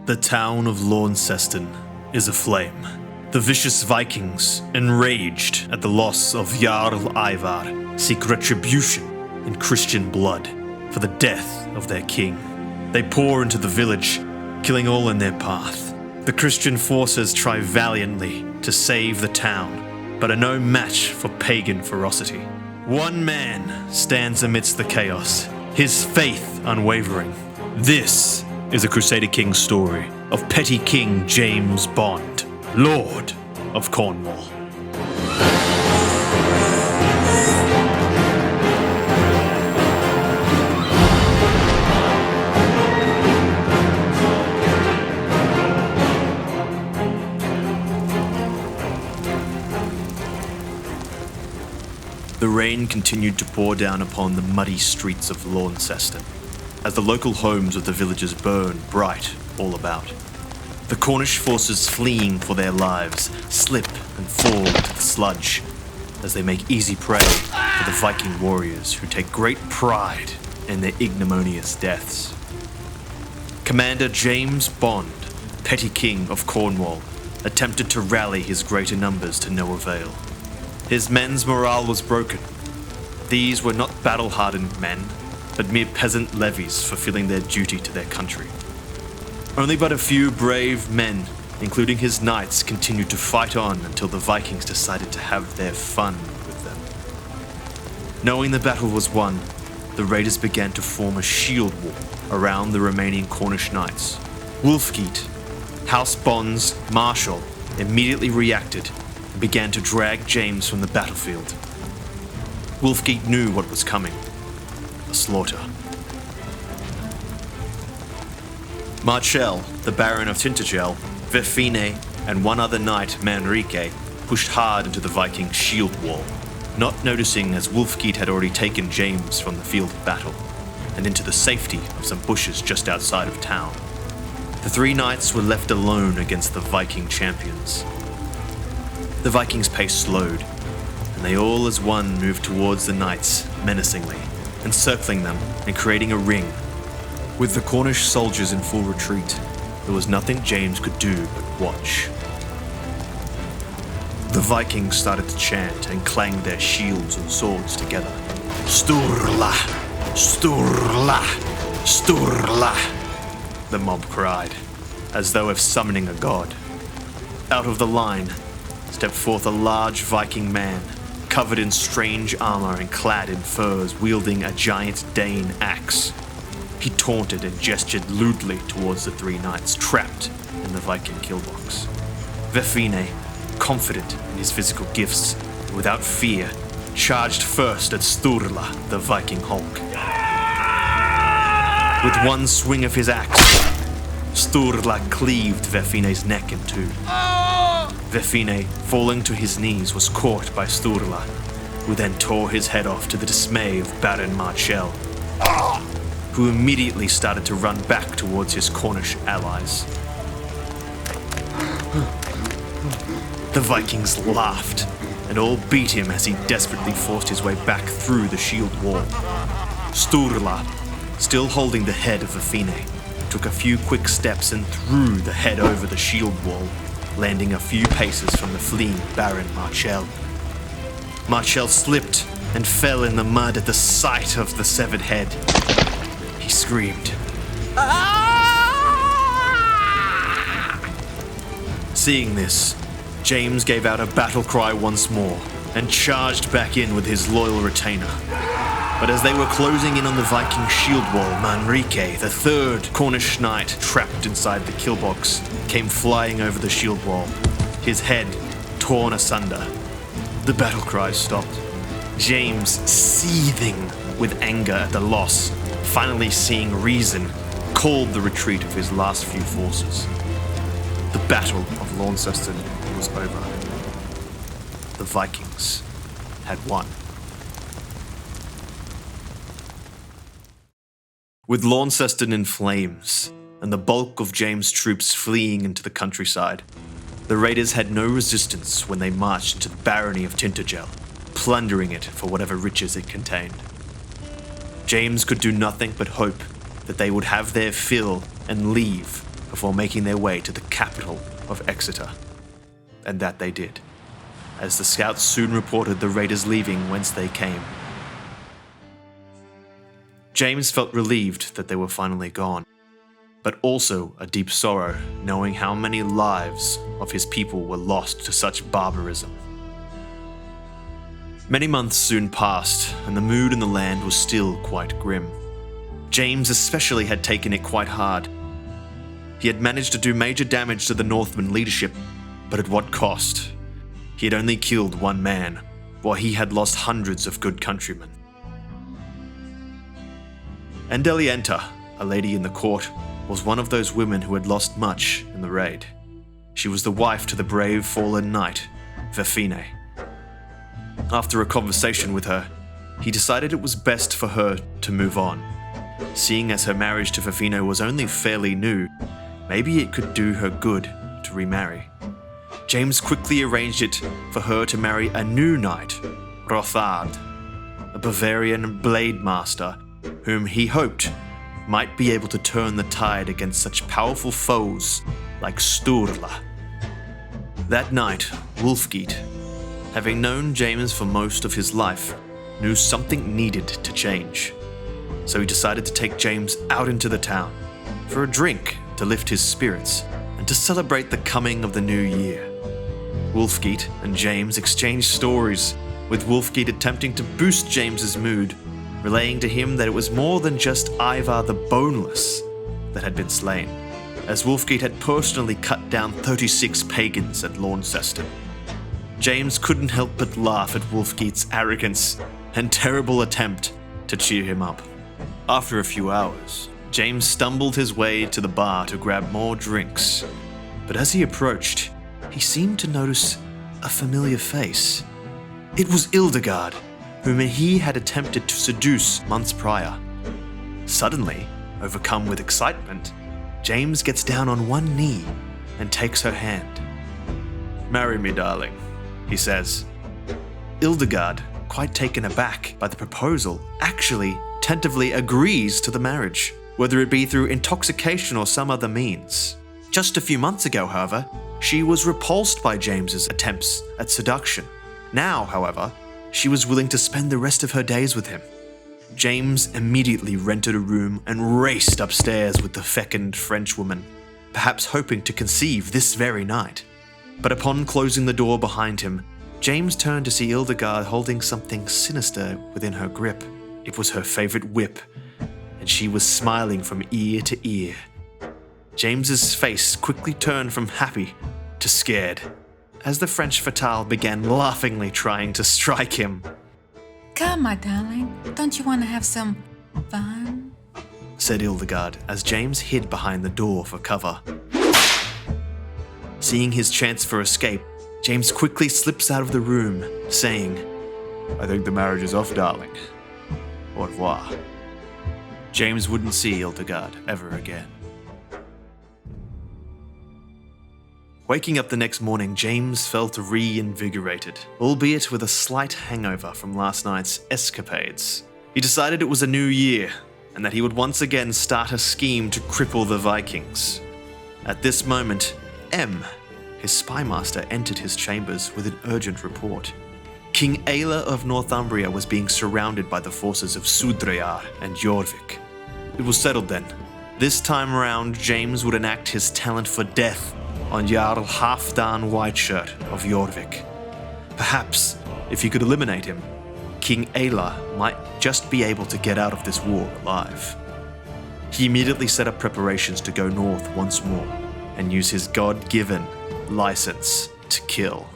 The town of Launceston is aflame. The vicious Vikings, enraged at the loss of Jarl Ivar, seek retribution in Christian blood for the death of their king. They pour into the village, killing all in their path. The Christian forces try valiantly to save the town, but are no match for pagan ferocity. One man stands amidst the chaos, his faith unwavering. This is a Crusader King's story of petty King James Bond, Lord of Cornwall. The rain continued to pour down upon the muddy streets of Launceston, as the local homes of the villagers burned bright all about. The Cornish forces fleeing for their lives slip and fall into the sludge as they make easy prey for the Viking warriors who take great pride in their ignominious deaths. Commander James Bond, petty king of Cornwall, attempted to rally his greater numbers to no avail. His men's morale was broken. These were not battle-hardened men, but mere peasant levies fulfilling their duty to their country. Only but a few brave men, including his knights, continued to fight on until the Vikings decided to have their fun with them. Knowing the battle was won, the raiders began to form a shield wall around the remaining Cornish knights. Wulfgeat, House Bond's marshal, immediately reacted and began to drag James from the battlefield. Wulfgeat knew what was coming: a slaughter. Marchel, the Baron of Tintagel, Verfine, and one other knight, Manrique, pushed hard into the Viking shield wall, not noticing as Wulfgeat had already taken James from the field of battle, and into the safety of some bushes just outside of town. The three knights were left alone against the Viking champions. The Vikings' pace slowed, and they all as one moved towards the knights menacingly, encircling them and creating a ring. With the Cornish soldiers in full retreat, there was nothing James could do but watch. The Vikings started to chant and clang their shields and swords together. Sturla! Sturla! Sturla! The mob cried, as though if summoning a god. Out of the line stepped forth a large Viking man, covered in strange armor and clad in furs, wielding a giant Dane axe. He taunted and gestured lewdly towards the three knights trapped in the Viking killbox. Verfine, confident in his physical gifts and without fear, charged first at Sturla, the Viking Hulk. With one swing of his axe, Sturla cleaved Verfine's neck in two. Verfine, falling to his knees, was caught by Sturla, who then tore his head off to the dismay of Baron Marchel, who immediately started to run back towards his Cornish allies. The Vikings laughed, and all beat him as he desperately forced his way back through the shield wall. Sturla, still holding the head of Verfine, took a few quick steps and threw the head over the shield wall, landing a few paces from the fleeing Baron Marchel. Marchel slipped and fell in the mud at the sight of the severed head. He screamed. Seeing this, James gave out a battle cry once more and charged back in with his loyal retainer. But as they were closing in on the Viking shield wall, Manrique, the third Cornish knight trapped inside the killbox, came flying over the shield wall, his head torn asunder. The battle cries stopped. James, seething with anger at the loss, finally seeing reason, called the retreat of his last few forces. The Battle of Launceston was over. The Vikings had won. With Launceston in flames, and the bulk of James' troops fleeing into the countryside, the raiders had no resistance when they marched into the barony of Tintagel, plundering it for whatever riches it contained. James could do nothing but hope that they would have their fill and leave before making their way to the capital of Exeter. And that they did, as the scouts soon reported the raiders leaving whence they came. James felt relieved that they were finally gone, but also a deep sorrow knowing how many lives of his people were lost to such barbarism. Many months soon passed, and the mood in the land was still quite grim. James especially had taken it quite hard. He had managed to do major damage to the Northman leadership, but at what cost? He had only killed one man, while he had lost hundreds of good countrymen. Andelienta, a lady in the court, was one of those women who had lost much in the raid. She was the wife to the brave fallen knight, Verfine. After a conversation with her, he decided it was best for her to move on. Seeing as her marriage to Verfine was only fairly new, maybe it could do her good to remarry. James quickly arranged it for her to marry a new knight, Rothard, a Bavarian blade master whom he hoped might be able to turn the tide against such powerful foes like Sturla. That night, Wulfgeat, having known James for most of his life, knew something needed to change. So he decided to take James out into the town for a drink to lift his spirits and to celebrate the coming of the new year. Wulfgeat and James exchanged stories, with Wulfgeat attempting to boost James's mood, relaying to him that it was more than just Ivar the Boneless that had been slain, as Wulfgeat had personally cut down 36 pagans at Launceston. James couldn't help but laugh at Wulfgeat's arrogance and terrible attempt to cheer him up. After a few hours, James stumbled his way to the bar to grab more drinks, but as he approached, he seemed to notice a familiar face. It was Ildegard, whom he had attempted to seduce months prior. Suddenly, overcome with excitement, James gets down on one knee and takes her hand. "Marry me, darling," he says. Ildegard, quite taken aback by the proposal, actually tentatively agrees to the marriage, whether it be through intoxication or some other means. Just a few months ago, however, she was repulsed by James's attempts at seduction. Now, however, she was willing to spend the rest of her days with him. James immediately rented a room and raced upstairs with the fecund Frenchwoman, perhaps hoping to conceive this very night. But upon closing the door behind him, James turned to see Ildegard holding something sinister within her grip. It was her favorite whip, and she was smiling from ear to ear. James's face quickly turned from happy to scared, as the French fatale began laughingly trying to strike him. "Come, my darling, don't you want to have some fun?" said Ildegard as James hid behind the door for cover. Seeing his chance for escape, James quickly slips out of the room, saying, "I think the marriage is off, darling. Au revoir." James wouldn't see Ildegard ever again. Waking up the next morning, James felt reinvigorated, albeit with a slight hangover from last night's escapades. He decided it was a new year, and that he would once again start a scheme to cripple the Vikings. At this moment, M, his spymaster, entered his chambers with an urgent report. King Aela of Northumbria was being surrounded by the forces of Sudreyar and Jorvik. It was settled then. This time around, James would enact his talent for death on Jarl Halfdan Whiteshirt of Jorvik. Perhaps, if he could eliminate him, King Aela might just be able to get out of this war alive. He immediately set up preparations to go north once more and use his God-given license to kill.